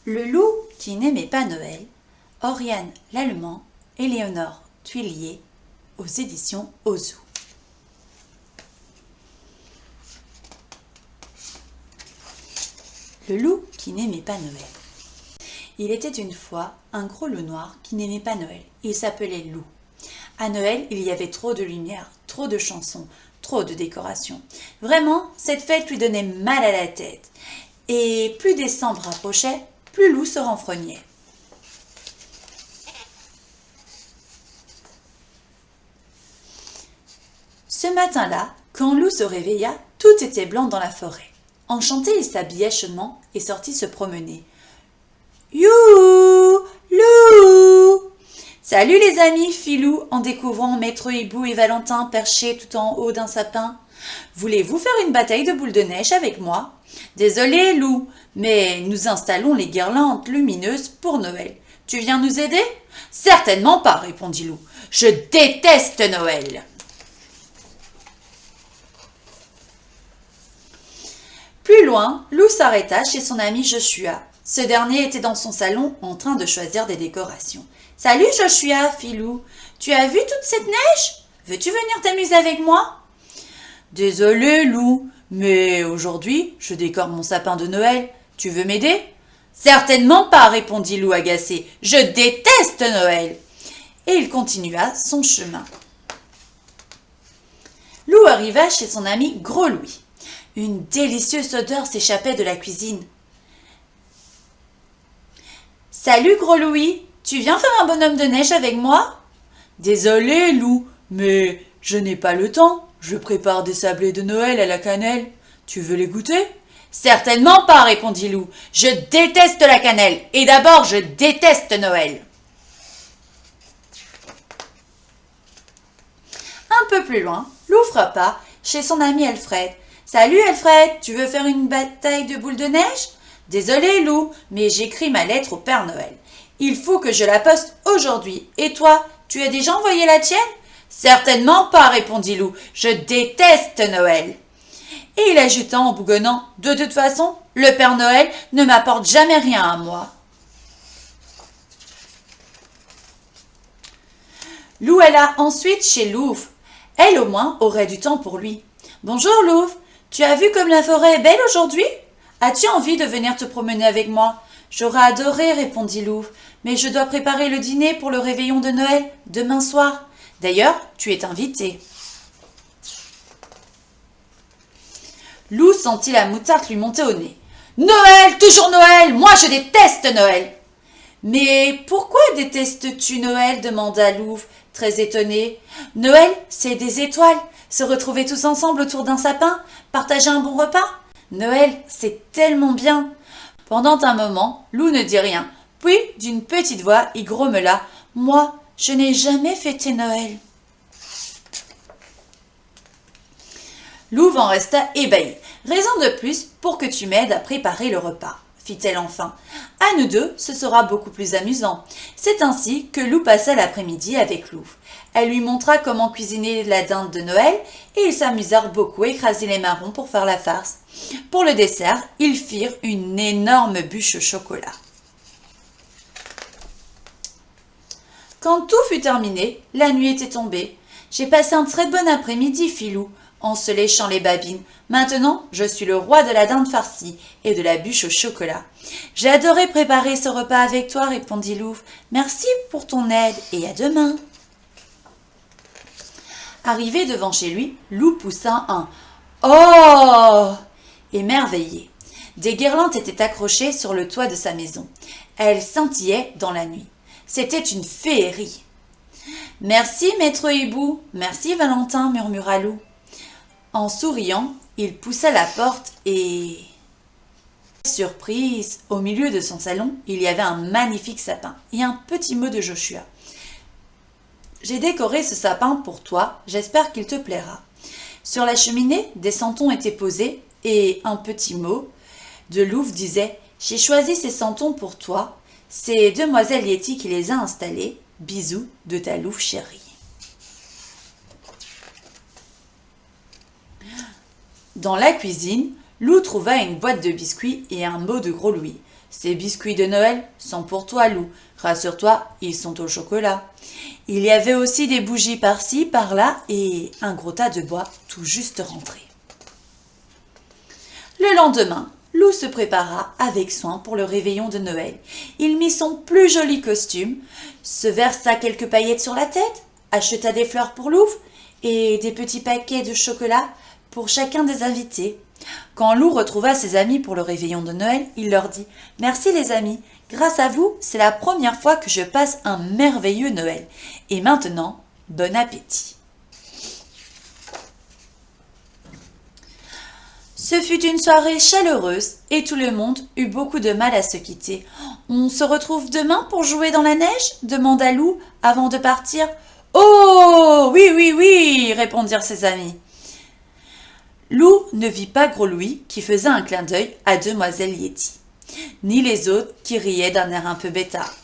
Le loup qui n'aimait pas Noël, Oriane Lallemand, Éléonore Tuillier, aux éditions Ozu. Le loup qui n'aimait pas Noël. Il était une fois un gros loup noir qui n'aimait pas Noël. Il s'appelait Loup. À Noël, il y avait trop de lumière, trop de chansons, trop de décorations. Vraiment, cette fête lui donnait mal à la tête. Et plus décembre approchait, plus Loup se renfrognait. Ce matin-là, quand Loup se réveilla, tout était blanc dans la forêt. Enchanté, il s'habilla chaudement et sortit se promener. « Youhou, Loup !»« Salut les amis, fit Loup en découvrant Maître Hibou et Valentin perchés tout en haut d'un sapin. Voulez-vous faire une bataille de boules de neige avec moi ? Désolé, Loup, mais nous installons les guirlandes lumineuses pour Noël. Tu viens nous aider ? Certainement pas, répondit Loup. Je déteste Noël. Plus loin, Loup s'arrêta chez son ami Joshua. Ce dernier était dans son salon en train de choisir des décorations. « Salut Joshua, fit Loup. Tu as vu toute cette neige ? Veux-tu venir t'amuser avec moi ?»« Désolé, Loup, mais aujourd'hui, je décore mon sapin de Noël. Tu veux m'aider ?»« Certainement pas, répondit Loup agacé. Je déteste Noël. » Et il continua son chemin. Loup arriva chez son ami Gros Louis. Une délicieuse odeur s'échappait de la cuisine. « Salut Gros Louis, tu viens faire un bonhomme de neige avec moi ?»« Désolé Loup, mais je n'ai pas le temps. Je prépare des sablés de Noël à la cannelle. Tu veux les goûter ?»« Certainement pas, répondit Loup. Je déteste la cannelle et d'abord je déteste Noël. » Un peu plus loin, Loup frappa chez son ami Alfred. « Salut Alfred, tu veux faire une bataille de boules de neige ? » « Désolé Loup, mais j'écris ma lettre au Père Noël. Il faut que je la poste aujourd'hui. Et toi, tu as déjà envoyé la tienne ? » ?»« Certainement pas, répondit Loup. Je déteste Noël. » Et il ajouta en bougonnant, « De toute façon, le Père Noël ne m'apporte jamais rien à moi. » Loup alla ensuite chez Louve. Elle au moins aurait du temps pour lui. « Bonjour Louve, tu as vu comme la forêt est belle aujourd'hui ? As-tu envie de venir te promener avec moi ? » « J'aurais adoré, répondit Louve, mais je dois préparer le dîner pour le réveillon de Noël demain soir. D'ailleurs, tu es invité. » Loup sentit la moutarde lui monter au nez. « Noël, toujours Noël, moi je déteste Noël !»« Mais pourquoi détestes-tu Noël ?» demanda Louve, très étonné. « Noël, c'est des étoiles, se retrouver tous ensemble autour d'un sapin, partager un bon repas. Noël, c'est tellement bien. » Pendant un moment, Loup ne dit rien. Puis, d'une petite voix, il grommela. « Moi, je n'ai jamais fêté Noël. » Louve en resta ébahie. « Raison de plus pour que tu m'aides à préparer le repas, » fit-elle enfin. « À nous deux, ce sera beaucoup plus amusant. » C'est ainsi que Loup passa l'après-midi avec Louve. Elle lui montra comment cuisiner la dinde de Noël et ils s'amusèrent beaucoup à écraser les marrons pour faire la farce. Pour le dessert, ils firent une énorme bûche au chocolat. Quand tout fut terminé, la nuit était tombée. « J'ai passé un très bon après-midi, fit Loup, en se léchant les babines. Maintenant, je suis le roi de la dinde farcie et de la bûche au chocolat. »« J'ai adoré préparer ce repas avec toi, répondit Louve. Merci pour ton aide et à demain. » Arrivé devant chez lui, Loup poussa un « Oh !» émerveillé. Des guirlandes étaient accrochées sur le toit de sa maison. Elles scintillaient dans la nuit. C'était une féerie. « Merci, Maître Hibou. Merci, Valentin, murmura Loup. En souriant, il poussa la porte et... Surprise, au milieu de son salon, il y avait un magnifique sapin et un petit mot de Joshua. « J'ai décoré ce sapin pour toi, j'espère qu'il te plaira. » Sur la cheminée, des santons étaient posés et un petit mot de Louve disait « J'ai choisi ces santons pour toi, c'est Demoiselle Yeti qui les a installés. Bisous de ta Louve chérie. » Dans la cuisine, Loup trouva une boîte de biscuits et un mot de Gros Louis. Ces biscuits de Noël sont pour toi, Lou. Rassure-toi, ils sont au chocolat. Il y avait aussi des bougies par-ci, par-là et un gros tas de bois tout juste rentré. Le lendemain, Lou se prépara avec soin pour le réveillon de Noël. Il mit son plus joli costume, se versa quelques paillettes sur la tête, acheta des fleurs pour Lou et des petits paquets de chocolat pour chacun des invités. Quand Lou retrouva ses amis pour le réveillon de Noël, il leur dit « Merci les amis, grâce à vous, c'est la première fois que je passe un merveilleux Noël. Et maintenant, bon appétit !» Ce fut une soirée chaleureuse et tout le monde eut beaucoup de mal à se quitter. « On se retrouve demain pour jouer dans la neige ?» demanda Lou avant de partir. « Oh, oui, oui, oui !» répondirent ses amis. Lou ne vit pas Gros Louis qui faisait un clin d'œil à Demoiselle Yeti, ni les autres qui riaient d'un air un peu bêtard.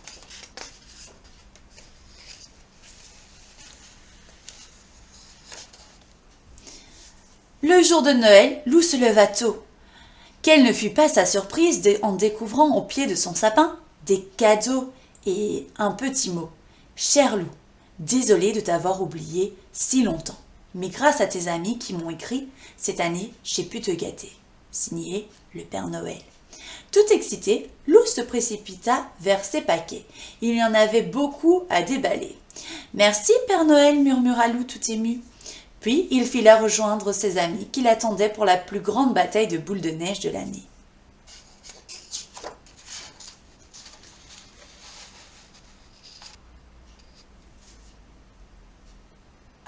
Le jour de Noël, Lou se leva tôt. Quelle ne fut pas sa surprise en découvrant au pied de son sapin des cadeaux et un petit mot. « Cher Lou, désolé de t'avoir oublié si longtemps. Mais grâce à tes amis qui m'ont écrit, cette année, j'ai pu te gâter. » Signé le Père Noël. Tout excité, Lou se précipita vers ses paquets. Il y en avait beaucoup à déballer. « Merci, Père Noël, murmura Lou tout ému. Puis il fila rejoindre ses amis qui l'attendaient pour la plus grande bataille de boules de neige de l'année.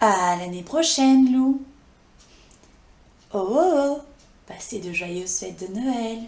À l'année prochaine, Lou. Oh, oh, oh, passez de joyeuses fêtes de Noël.